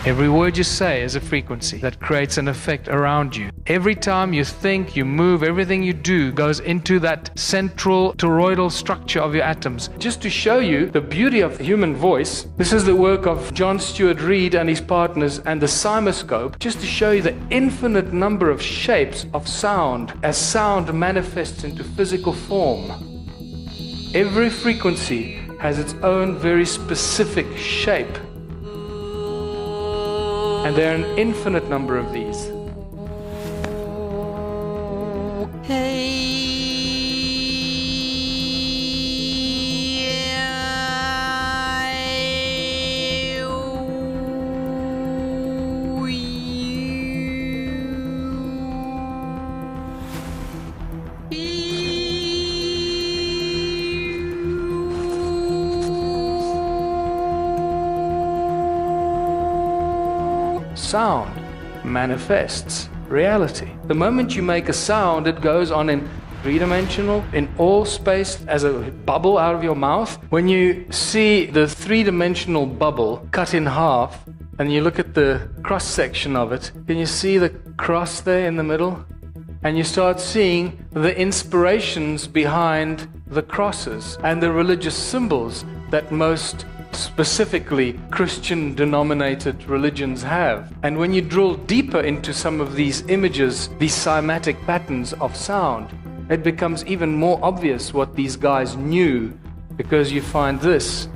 Every word you say is a frequency that creates an effect around you. Every time you think, you move, everything you do goes into that central toroidal structure of your atoms. Just to show you the beauty of the human voice, this is the work of John Stuart Reid and his partners and the cymoscope, just to show you the infinite number of shapes of sound as sound manifests into physical form. Every frequency has its own very specific shape. And there are an infinite number of these. Sound manifests reality. The moment you make a sound, it goes on in three-dimensional, in all space, as a bubble out of your mouth. When you see the three-dimensional bubble cut in half, and you look at the cross-section of it, can you see the cross there in the middle? And you start seeing the inspirations behind the crosses and the religious symbols that most specifically Christian denominated religions have. And when you drill deeper into some of these images, these cymatic patterns of sound, it becomes even more obvious what these guys knew, because you find this,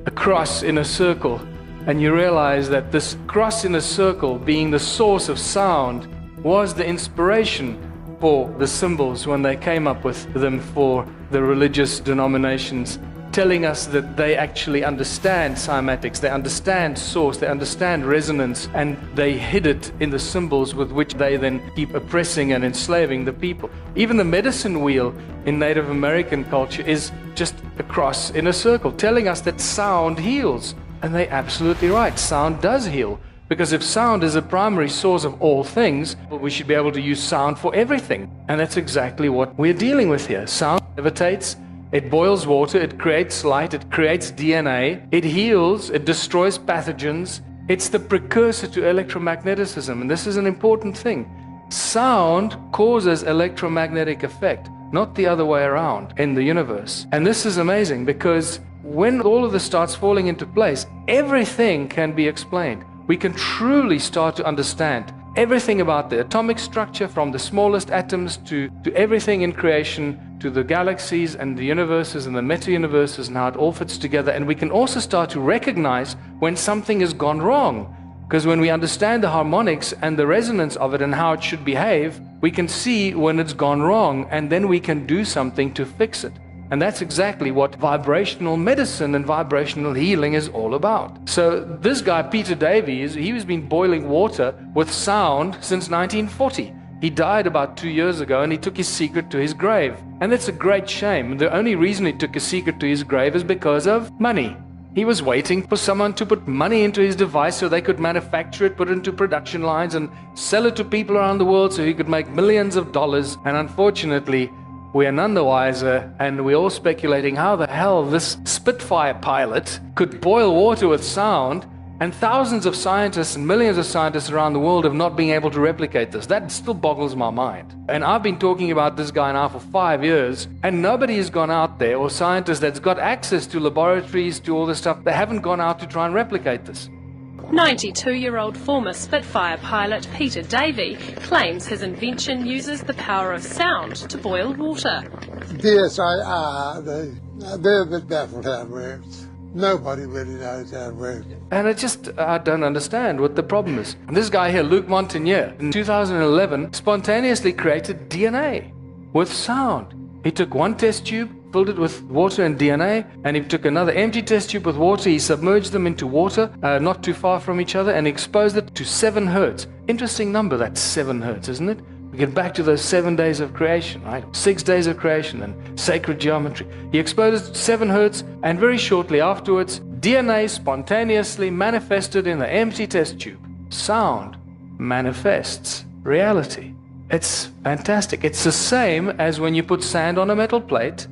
a cross in a circle, and you realize that this cross in a circle, being the source of sound, was the inspiration for the symbols when they came up with them for the religious denominations, telling us that they actually understand cymatics, they understand source, they understand resonance, and they hid it in the symbols with which they then keep oppressing and enslaving the people. Even the medicine wheel in Native American culture is just a cross in a circle, telling us that sound heals. And they're absolutely right, sound does heal. Because if sound is a primary source of all things, well, we should be able to use sound for everything. And that's exactly what we're dealing with here. Sound levitates, it boils water, it creates light, it creates DNA, it heals, it destroys pathogens. It's the precursor to electromagnetism, and this is an important thing. Sound causes electromagnetic effect, not the other way around in the universe. And this is amazing, because when all of this starts falling into place, everything can be explained. We can truly start to understand everything about the atomic structure, from the smallest atoms to everything in creation, to the galaxies and the universes and the meta-universes, and how it all fits together. And we can also start to recognize when something has gone wrong. Because when we understand the harmonics and the resonance of it and how it should behave, we can see when it's gone wrong, and then we can do something to fix it. And that's exactly what vibrational medicine and vibrational healing is all about. So this guy, Peter Davies, he has been boiling water with sound since 1940. He died about 2 years ago, and he took his secret to his grave. And it's a great shame. The only reason he took his secret to his grave is because of money. He was waiting for someone to put money into his device so they could manufacture it, put it into production lines, and sell it to people around the world so he could make millions of dollars. And unfortunately, we are none the wiser, and we're all speculating how the hell this Spitfire pilot could boil water with sound, and thousands of scientists and millions of scientists around the world have not been able to replicate this. That still boggles my mind. And I've been talking about this guy now for 5 years, and nobody has gone out there, or scientists that's got access to laboratories, to all this stuff, they haven't gone out to try and replicate this. 92-year-old former Spitfire pilot Peter Davey claims his invention uses the power of sound to boil water. Yes, they're a bit baffled how it works. Nobody really knows how it works. And I don't understand what the problem is. This guy here, Luc Montagnier, in 2011, spontaneously created DNA with sound. He took one test tube, filled it with water and DNA, and he took another empty test tube with water. He submerged them into water, not too far from each other, and exposed it to 7 hertz. Interesting number, that's 7 hertz, isn't it? We get back to those 7 days of creation, right? 6 days of creation and sacred geometry. He exposed it to 7 hertz, and very shortly afterwards, DNA spontaneously manifested in the empty test tube. Sound manifests reality. It's fantastic. It's the same as when you put sand on a metal plate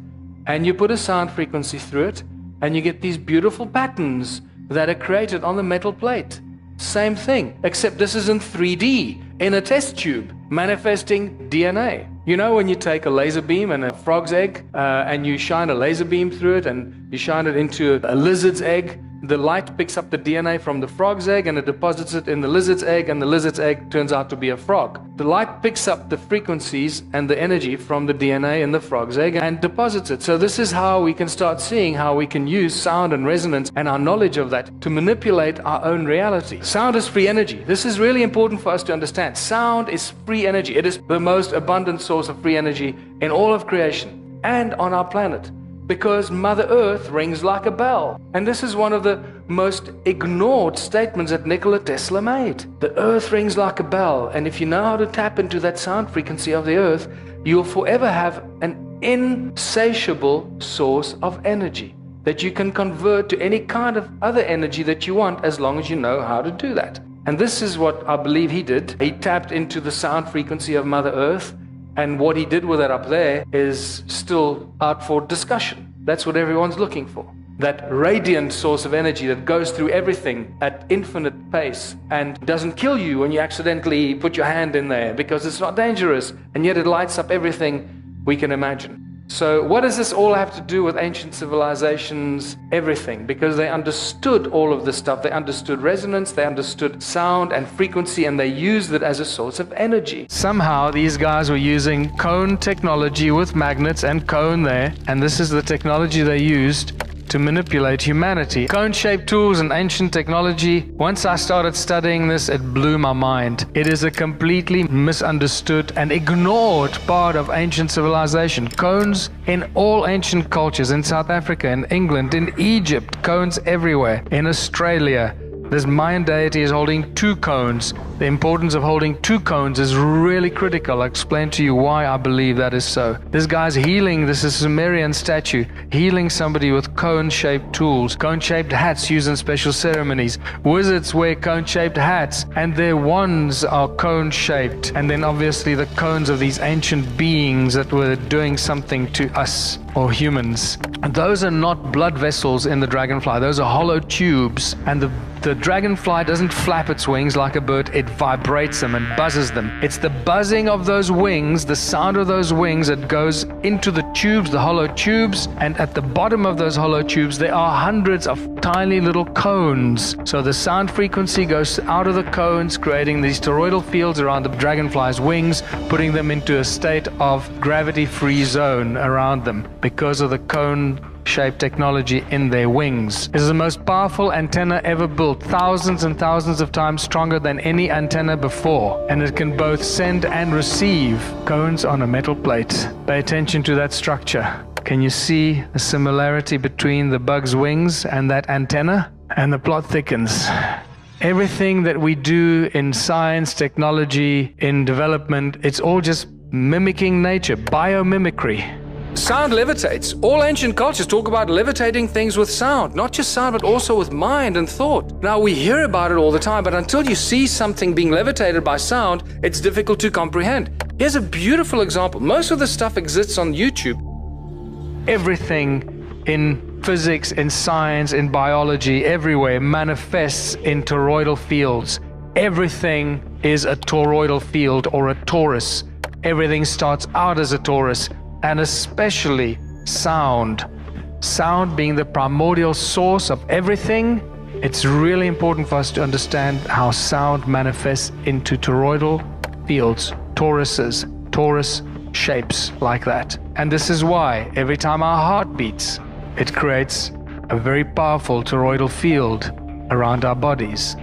and you put a sound frequency through it, and you get these beautiful patterns that are created on the metal plate. Same thing, except this is in 3D, in a test tube, manifesting DNA. You know when you take a laser beam and a frog's egg, and you shine a laser beam through it and you shine it into a lizard's egg, the light picks up the DNA from the frog's egg and it deposits it in the lizard's egg, and the lizard's egg turns out to be a frog. The light picks up the frequencies and the energy from the DNA in the frog's egg and deposits it. So this is how we can start seeing how we can use sound and resonance and our knowledge of that to manipulate our own reality. Sound is free energy. This is really important for us to understand. Sound is free energy. It is the most abundant source of free energy in all of creation and on our planet. Because Mother Earth rings like a bell. And this is one of the most ignored statements that Nikola Tesla made. The Earth rings like a bell, and if you know how to tap into that sound frequency of the Earth, you'll forever have an insatiable source of energy that you can convert to any kind of other energy that you want, as long as you know how to do that. And this is what I believe he did. He tapped into the sound frequency of Mother Earth, and what he did with it up there is still out for discussion. That's what everyone's looking for. That radiant source of energy that goes through everything at infinite pace and doesn't kill you when you accidentally put your hand in there, because it's not dangerous, and yet it lights up everything we can imagine. So what does this all have to do with ancient civilizations? Everything, because they understood all of this stuff. They understood resonance, they understood sound and frequency, and they used it as a source of energy. Somehow these guys were using cone technology with magnets and cone there, and this is the technology they used to manipulate humanity. Cone-shaped tools and ancient technology. Once I started studying this, it blew my mind. It is a completely misunderstood and ignored part of ancient civilization. Cones in all ancient cultures, in South Africa, in England, in Egypt, cones everywhere. In Australia, this Mayan deity is holding 2 cones. The importance of holding 2 cones is really critical. I'll explain to you why I believe that is so. This guy's healing, this is a Sumerian statue, healing somebody with cone-shaped tools, cone-shaped hats used in special ceremonies. Wizards wear cone-shaped hats, and their wands are cone-shaped. And then obviously the cones of these ancient beings that were doing something to us, or humans. And those are not blood vessels in the dragonfly, those are hollow tubes, and the dragonfly doesn't flap its wings like a bird, it vibrates them and buzzes them. It's the buzzing of those wings, the sound of those wings that goes into the tubes, the hollow tubes, and at the bottom of those hollow tubes there are hundreds of tiny little cones. So the sound frequency goes out of the cones, creating these toroidal fields around the dragonfly's wings, putting them into a state of gravity-free zone around them because of the cone-shaped technology in their wings. This is the most powerful antenna ever built, thousands and thousands of times stronger than any antenna before, and it can both send and receive cones on a metal plate. Pay attention to that structure. Can you see a similarity between the bug's wings and that antenna? And the plot thickens. Everything that we do in science, technology, in development, it's all just mimicking nature, biomimicry. Sound levitates. All ancient cultures talk about levitating things with sound. Not just sound, but also with mind and thought. Now, we hear about it all the time, but until you see something being levitated by sound, it's difficult to comprehend. Here's a beautiful example. Most of the stuff exists on YouTube. Everything in physics, in science, in biology, everywhere manifests in toroidal fields. Everything is a toroidal field or a torus. Everything starts out as a torus. And especially sound. Sound being the primordial source of everything, it's really important for us to understand how sound manifests into toroidal fields, toruses, torus shapes like that. And this is why every time our heart beats, it creates a very powerful toroidal field around our bodies.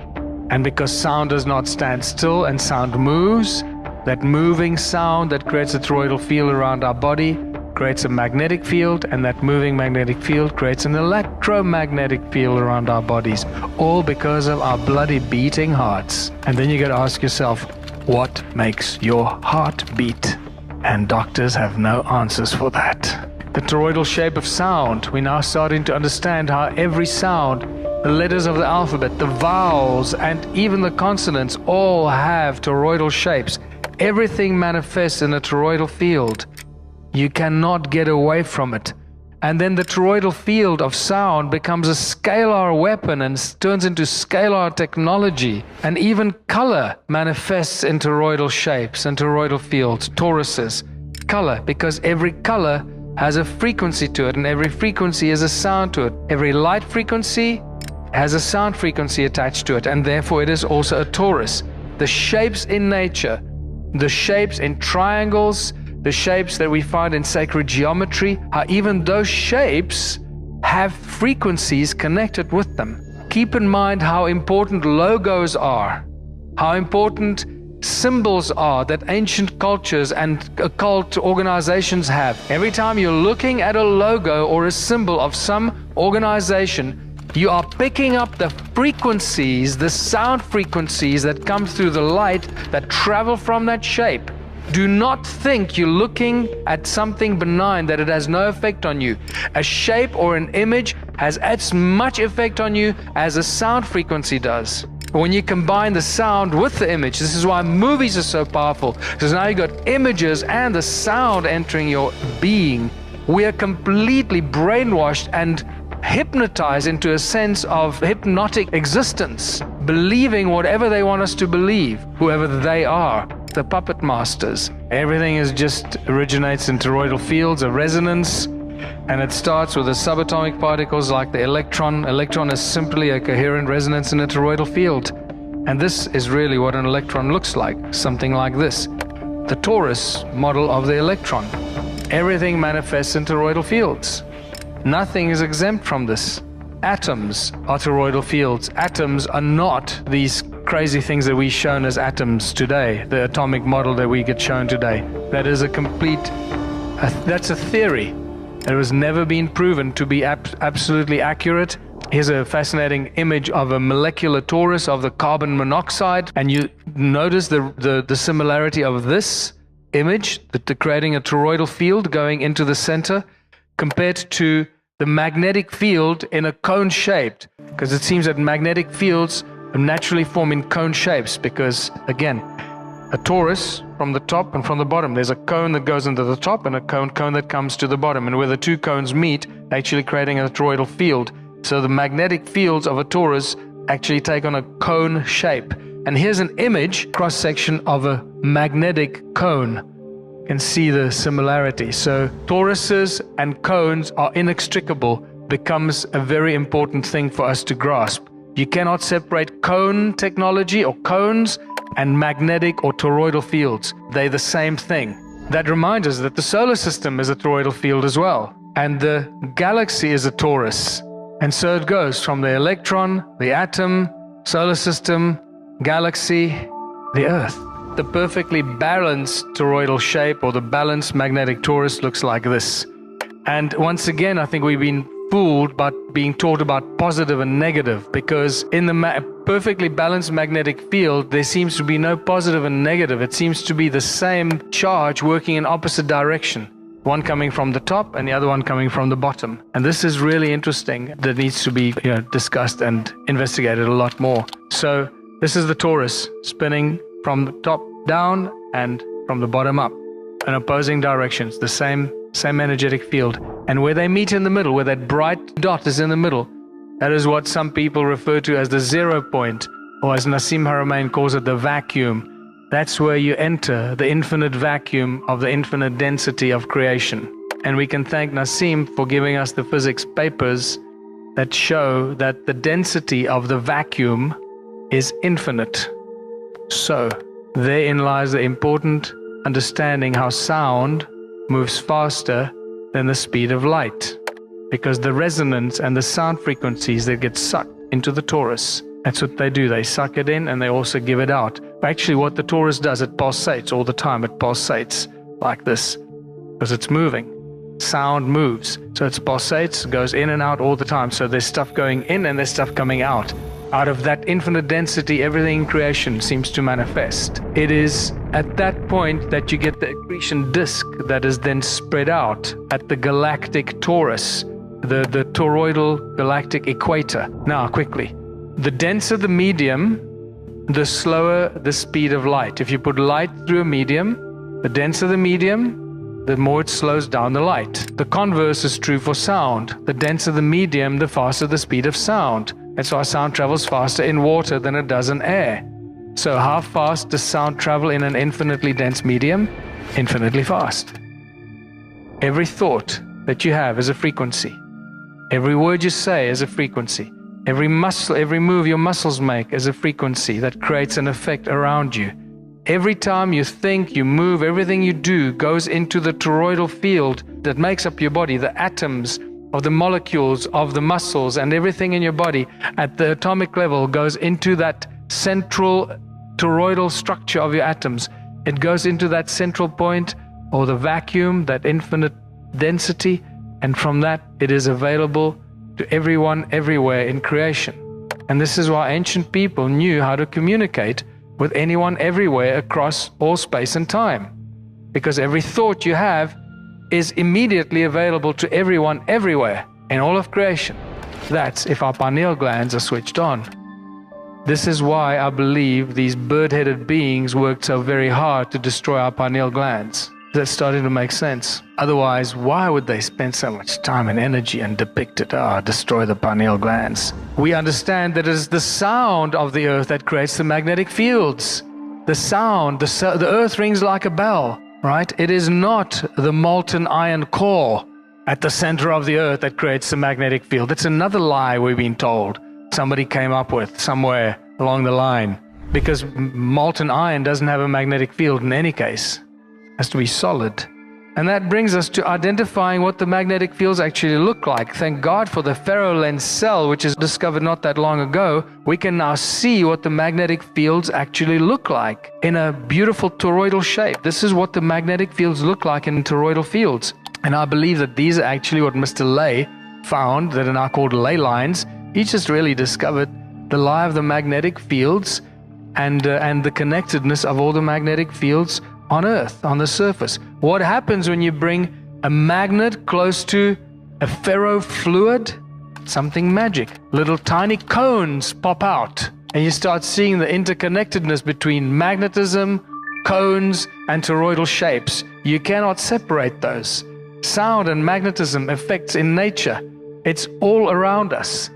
And because sound does not stand still and sound moves, that moving sound that creates a toroidal field around our body creates a magnetic field, and that moving magnetic field creates an electromagnetic field around our bodies, all because of our bloody beating hearts. And then you got to ask yourself, what makes your heart beat? And doctors have no answers for that. The toroidal shape of sound, we're now starting to understand how every sound, the letters of the alphabet, the vowels, and even the consonants all have toroidal shapes. Everything manifests in a toroidal field. You cannot get away from it. And then the toroidal field of sound becomes a scalar weapon and turns into scalar technology. And even color manifests in toroidal shapes and toroidal fields, toruses. Color, because every color has a frequency to it, and every frequency is a sound to it. Every light frequency has a sound frequency attached to it, and therefore it is also a torus. The shapes in nature, the shapes in triangles, the shapes that we find in sacred geometry, how even those shapes have frequencies connected with them. Keep in mind how important logos are, how important symbols are that ancient cultures and occult organizations have. Every time you're looking at a logo or a symbol of some organization, you are picking up the frequencies, the sound frequencies that come through the light that travel from that shape. Do not think you're looking at something benign, that it has no effect on you. A shape or an image has as much effect on you as a sound frequency does. When you combine the sound with the image, this is why movies are so powerful, because now you got images and the sound entering your being. We are completely brainwashed and hypnotized into a sense of hypnotic existence, believing whatever they want us to believe, whoever they are, the puppet masters. Everything is just originates in toroidal fields of resonance, and it starts with the subatomic particles like the electron. Electron is simply a coherent resonance in a toroidal field, and this is really what an electron looks like, something like this, the torus model of the electron. Everything manifests in toroidal fields. Nothing is exempt from this. Atoms are toroidal fields. Atoms are not these crazy things that we're shown as atoms today, the atomic model that we get shown today. That is a complete, that's a theory that has never been proven to be absolutely accurate. Here's a fascinating image of a molecular torus of the carbon monoxide, and you notice the similarity of this image, creating a toroidal field going into the center, compared to the magnetic field in a cone shaped, because it seems that magnetic fields naturally form in cone shapes, because again, a torus from the top and from the bottom, there's a cone that goes into the top and a cone that comes to the bottom, and where the two cones meet, actually creating a toroidal field. So the magnetic fields of a torus actually take on a cone shape. And here's an image, cross section of a magnetic cone. Can see the similarity. So toruses and cones are inextricable, becomes a very important thing for us to grasp. You cannot separate cone technology or cones and magnetic or toroidal fields. They're the same thing. That reminds us that the solar system is a toroidal field as well, and the galaxy is a torus. And so it goes from the electron, the atom, solar system, galaxy, the Earth. The perfectly balanced toroidal shape, or the balanced magnetic torus, looks like this. And once again, I think we've been fooled by being taught about positive and negative, because in the perfectly balanced magnetic field, there seems to be no positive and negative. It seems to be the same charge working in opposite direction, one coming from the top and the other one coming from the bottom. And this is really interesting, that needs to be discussed and investigated a lot more. So this is the torus spinning from the top down and from the bottom up in opposing directions, the same energetic field. And where they meet in the middle, where that bright dot is in the middle, that is what some people refer to as the 0 point, or as Nassim Haramein calls it, the vacuum. That's where you enter the infinite vacuum of the infinite density of creation. And we can thank Nassim for giving us the physics papers that show that the density of the vacuum is infinite. So, therein lies the important understanding how sound moves faster than the speed of light, because the resonance and the sound frequencies that get sucked into the torus, that's what they do. They suck it in and they also give it out. Actually, what the torus does, it pulsates all the time. It pulsates like this because it's moving. Sound moves, so it pulsates, goes in and out all the time. So there's stuff going in and there's stuff coming out. Out of that infinite density, everything in creation seems to manifest. It is at that point that you get the accretion disk that is then spread out at the galactic torus, the toroidal galactic equator. Now, quickly, the denser the medium, the slower the speed of light. If you put light through a medium, the denser the medium, the more it slows down the light. The converse is true for sound. The denser the medium, the faster the speed of sound. That's why sound travels faster in water than it does in air. So how fast does sound travel in an infinitely dense medium? Infinitely fast. Every thought that you have is a frequency. Every word you say is a frequency. Every muscle, every move your muscles make is a frequency that creates an effect around you. Every time you think, you move, everything you do goes into the toroidal field that makes up your body, the atoms of the molecules of the muscles and everything in your body at the atomic level goes into that central toroidal structure of your atoms. It goes into that central point or the vacuum, that infinite density, and from that it is available to everyone everywhere in creation. And this is why ancient people knew how to communicate with anyone everywhere across all space and time, because every thought you have is immediately available to everyone everywhere in all of creation. That's if our pineal glands are switched on. This is why I believe these bird-headed beings worked so very hard to destroy our pineal glands. That's starting to make sense. Otherwise, why would they spend so much time and energy and depict it? Destroy the pineal glands. We understand that it is the sound of the earth that creates the magnetic fields. The sound, the earth rings like a bell, right? It is not the molten iron core at the center of the earth that creates the magnetic field. It's another lie we've been told. Somebody came up with somewhere along the line. Because molten iron doesn't have a magnetic field in any case. Has to be solid. And that brings us to identifying what the magnetic fields actually look like. Thank God for the ferrolens cell, which is discovered not that long ago. We can now see what the magnetic fields actually look like in a beautiful toroidal shape. This is what the magnetic fields look like in toroidal fields. And I believe that these are actually what Mr. Ley found, that are now called ley lines. He just really discovered the lie of the magnetic fields and the connectedness of all the magnetic fields on Earth, on the surface. What happens when you bring a magnet close to a ferrofluid? Something magic. Little tiny cones pop out, and you start seeing the interconnectedness between magnetism, cones, and toroidal shapes. You cannot separate those. Sound and magnetism effects in nature. It's all around us.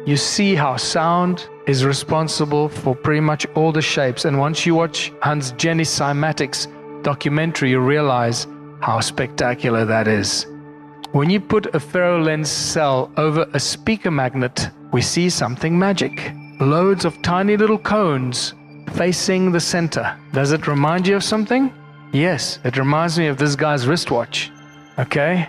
You see how sound is responsible for pretty much all the shapes. And once you watch Hans Jenny Cymatics documentary, you realize how spectacular that is. When you put a ferrolens cell over a speaker magnet, we see something magic. Loads of tiny little cones facing the center. Does it remind you of something? Yes, it reminds me of this guy's wristwatch. Okay?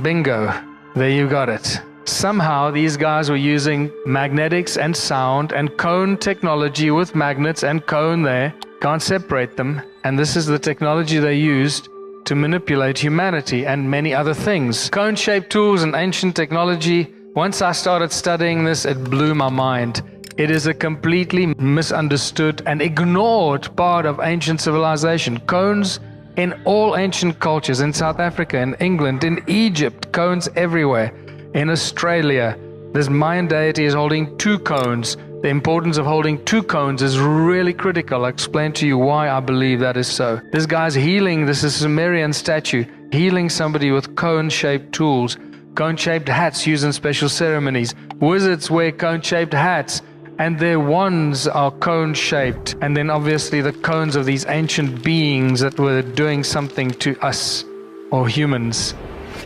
Bingo. There you got it. Somehow these guys were using magnetics and sound and cone technology with magnets and cone there. Can't separate them. And this is the technology they used to manipulate humanity and many other things. Cone-shaped tools and ancient technology. Once I started studying this, it blew my mind. It is a completely misunderstood and ignored part of ancient civilization. Cones in all ancient cultures, in South Africa, in England, in Egypt, cones everywhere. In Australia, this Mayan deity is holding 2 cones. The importance of holding 2 cones is really critical. I'll explain to you why I believe that is so. This guy's healing, this is a Sumerian statue, healing somebody with cone-shaped tools, cone-shaped hats used in special ceremonies. Wizards wear cone-shaped hats, and their wands are cone-shaped. And then obviously the cones of these ancient beings that were doing something to us, or humans.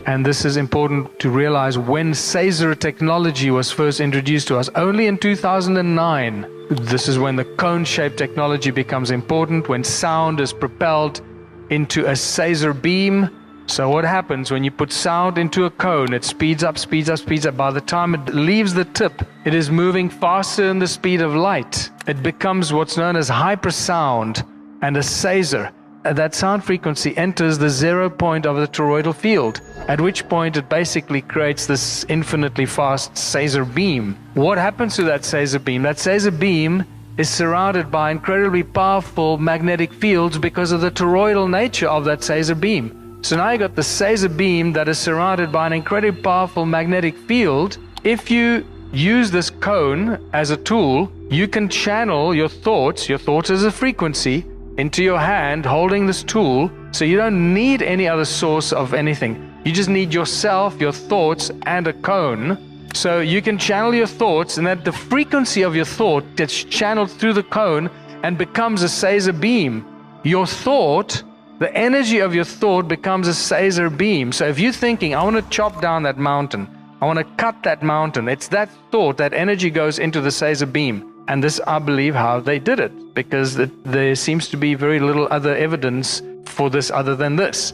And this is important to realize. When Caesar technology was first introduced to us, only in 2009, this is when the cone-shaped technology becomes important, when sound is propelled into a Caesar beam. So what happens when you put sound into a cone? It speeds up, speeds up, speeds up. By the time it leaves the tip, it is moving faster than the speed of light. It becomes what's known as hypersound and a Caesar. That sound frequency enters the 0 point of the toroidal field, at which point it basically creates this infinitely fast Caesar beam. What happens to that Caesar beam? That Caesar beam is surrounded by incredibly powerful magnetic fields because of the toroidal nature of that Caesar beam. So now you got the Caesar beam that is surrounded by an incredibly powerful magnetic field. If you use this cone as a tool, you can channel your thoughts as a frequency, into your hand holding this tool, So you don't need any other source of anything. You just need yourself, your thoughts, and a cone. So you can channel your thoughts, and that the frequency of your thought gets channeled through the cone and becomes a Caesar beam. Your thought, the energy of your thought becomes a Caesar beam. So if you're thinking, I want to chop down that mountain, I want to cut that mountain, it's that thought, that energy goes into the Caesar beam. And this, I believe, how they did it, because there seems to be very little other evidence for this other than this.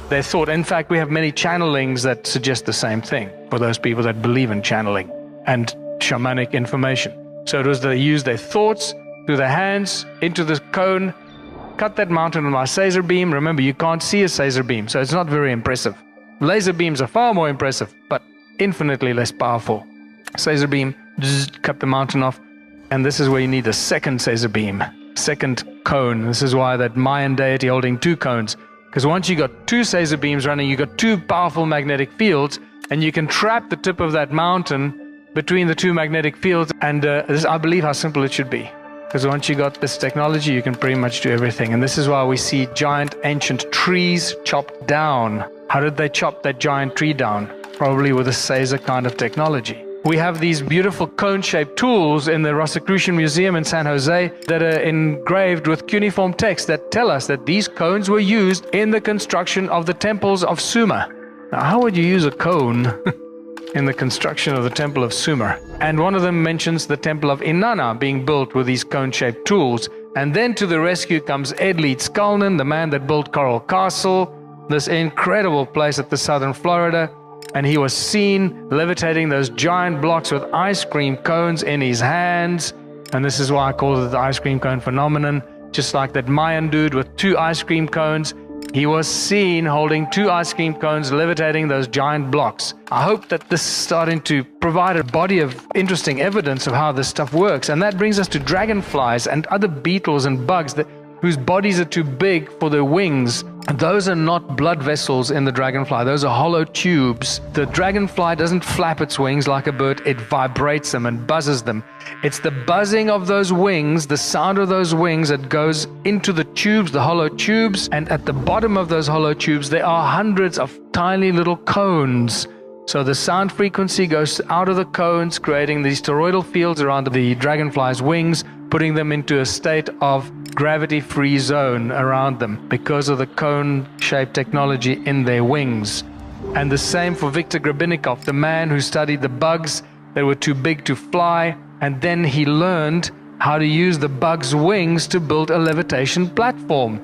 They thought, in fact, we have many channelings that suggest the same thing for those people that believe in channeling and shamanic information. So it was they used their thoughts through their hands into the cone, cut that mountain with my Caesar beam. Remember, you can't see a Caesar beam, so it's not very impressive. Laser beams are far more impressive, but infinitely less powerful. Caesar beam, cut the mountain off, and this is where you need a second Caesar beam, second cone. This is why that Mayan deity holding two cones, because once you got two Caesar beams running, you got two powerful magnetic fields, and you can trap the tip of that mountain between the two magnetic fields. And this is, I believe, how simple it should be. Because once you got this technology, you can pretty much do everything. And this is why we see giant ancient trees chopped down. How did they chop that giant tree down? Probably with a Caesar kind of technology. We have these beautiful cone-shaped tools in the Rosicrucian Museum in San Jose that are engraved with cuneiform text that tell us that these cones were used in the construction of the temples of Sumer. Now, how would you use a cone in the construction of the temple of Sumer? And one of them mentions the temple of Inanna being built with these cone-shaped tools. And then to the rescue comes Edleed Skalnin, the man that built Coral Castle, this incredible place at the southern Florida. And he was seen levitating those giant blocks with ice cream cones in his hands. And this is why I call it the ice cream cone phenomenon. Just like that Mayan dude with two ice cream cones, he was seen holding two ice cream cones levitating those giant blocks. I hope that this is starting to provide a body of interesting evidence of how this stuff works. And that brings us to dragonflies and other beetles and bugs whose bodies are too big for their wings. Those are not blood vessels in the dragonfly. Those are hollow tubes. The dragonfly doesn't flap its wings like a bird. It vibrates them and buzzes them. It's the buzzing of those wings, the sound of those wings that goes into the tubes, the hollow tubes. And at the bottom of those hollow tubes, there are hundreds of tiny little cones. So the sound frequency goes out of the cones, creating these toroidal fields around the dragonfly's wings, putting them into a state of gravity-free zone around them because of the cone-shaped technology in their wings. And the same for Viktor Grabinikov, the man who studied the bugs that were too big to fly, and then he learned how to use the bug's wings to build a levitation platform.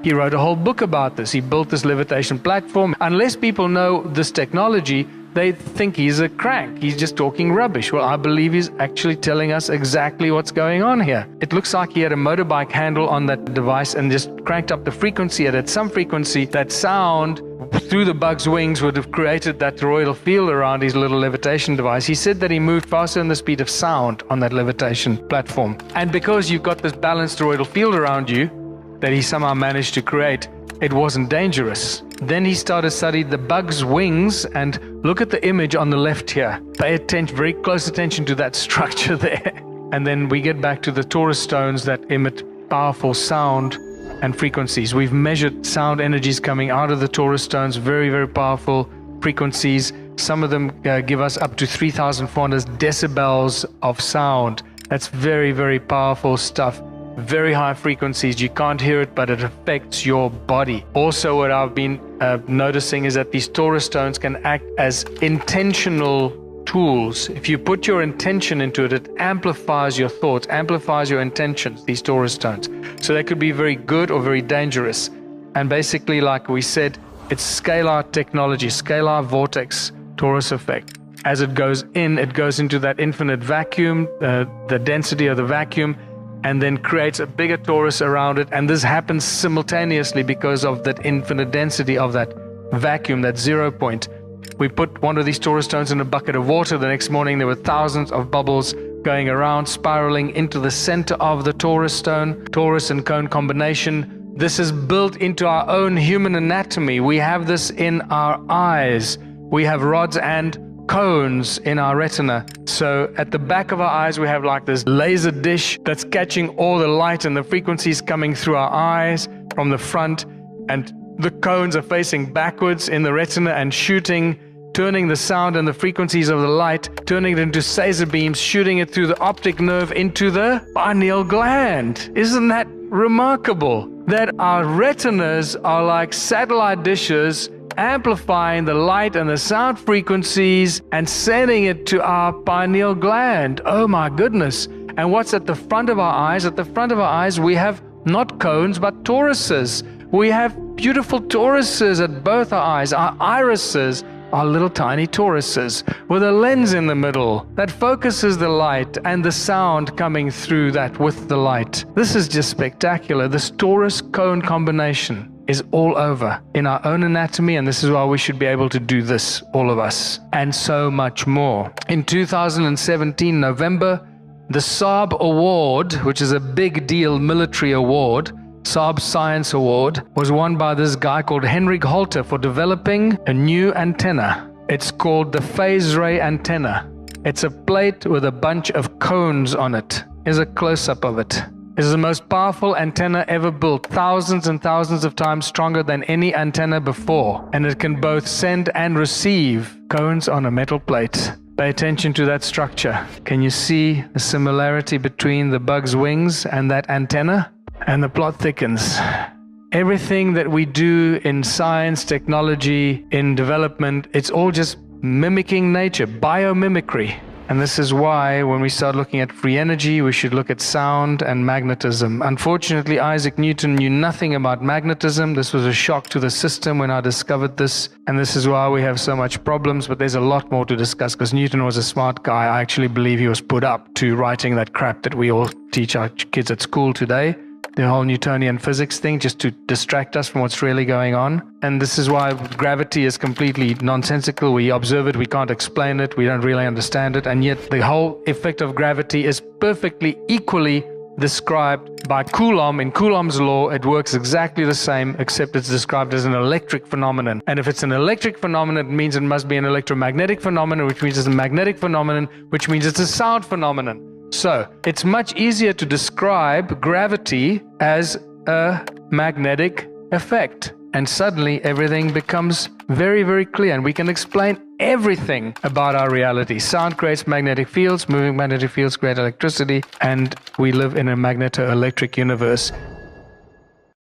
He wrote a whole book about this. He built this levitation platform. Unless people know this technology, they think he's a crank. He's just talking rubbish. Well, I believe he's actually telling us exactly what's going on here. It looks like he had a motorbike handle on that device and just cranked up the frequency. And at some frequency, that sound through the bug's wings would have created that toroidal field around his little levitation device. He said that he moved faster than the speed of sound on that levitation platform. And because you've got this balanced toroidal field around you that he somehow managed to create, it wasn't dangerous. Then he started studying the bug's wings, and look at the image on the left here. Pay attention, very close attention to that structure there. And then we get back to the Taurus stones that emit powerful sound and frequencies. We've measured sound energies coming out of the Taurus stones, very, very powerful frequencies. Some of them give us up to 3,400 decibels of sound. That's very, very powerful stuff. Very high frequencies. You can't hear it, but it affects your body. Also, what I've been noticing is that these Taurus stones can act as intentional tools. If you put your intention into it, it amplifies your thoughts, amplifies your intentions, these Taurus stones. So they could be very good or very dangerous. And basically, like we said, it's scalar technology, scalar vortex, Taurus effect. As it goes in, it goes into that infinite vacuum, the density of the vacuum, and then creates a bigger torus around it. And this happens simultaneously because of that infinite density of that vacuum, that 0 point. We put one of these Taurus stones in a bucket of water. The next morning there were thousands of bubbles going around, spiraling into the center of the Taurus stone. Taurus and cone combination. This is built into our own human anatomy. We have this in our eyes. We have rods and cones in our retina. So at the back of our eyes we have like this laser dish that's catching all the light and the frequencies coming through our eyes from the front, and the cones are facing backwards in the retina and shooting, turning the sound and the frequencies of the light, turning it into laser beams, shooting it through the optic nerve into the pineal gland. Isn't that remarkable? That our retinas are like satellite dishes, amplifying the light and the sound frequencies and sending it to our pineal gland. Oh my goodness. And what's at the front of our eyes? At the front of our eyes, we have not cones, but torises. We have beautiful torises at both our eyes. Our irises are little tiny torises with a lens in the middle that focuses the light and the sound coming through that with the light. This is just spectacular. This torus-cone combination is all over in our own anatomy, and this is why we should be able to do this, all of us, and so much more. In 2017, November, the Saab Award, which is a big deal military award, Saab Science Award, was won by this guy called Henrik Holter for developing a new antenna. It's called the phase ray antenna. It's a plate with a bunch of cones on it. Here's a close-up of it. It is the most powerful antenna ever built, thousands and thousands of times stronger than any antenna before, and it can both send and receive cones on a metal plate. Pay attention to that structure. Can you see the similarity between the bug's wings and that antenna? And the plot thickens. Everything that we do in science, technology, in development, it's all just mimicking nature, biomimicry. And this is why when we start looking at free energy, we should look at sound and magnetism. Unfortunately, Isaac Newton knew nothing about magnetism. This was a shock to the system when I discovered this. And this is why we have so much problems. But there's a lot more to discuss because Newton was a smart guy. I actually believe he was put up to writing that crap that we all teach our kids at school today. The whole Newtonian physics thing, just to distract us from what's really going on. And this is why gravity is completely nonsensical. We observe it, we can't explain it, we don't really understand it, and yet the whole effect of gravity is perfectly equally described by Coulomb. In Coulomb's law, it works exactly the same, except it's described as an electric phenomenon. And if it's an electric phenomenon, it means it must be an electromagnetic phenomenon, which means it's a magnetic phenomenon, which means it's a sound phenomenon. So, it's much easier to describe gravity as a magnetic effect. And suddenly everything becomes very, very clear, and we can explain everything about our reality. Sound creates magnetic fields, moving magnetic fields create electricity, and we live in a magneto-electric universe.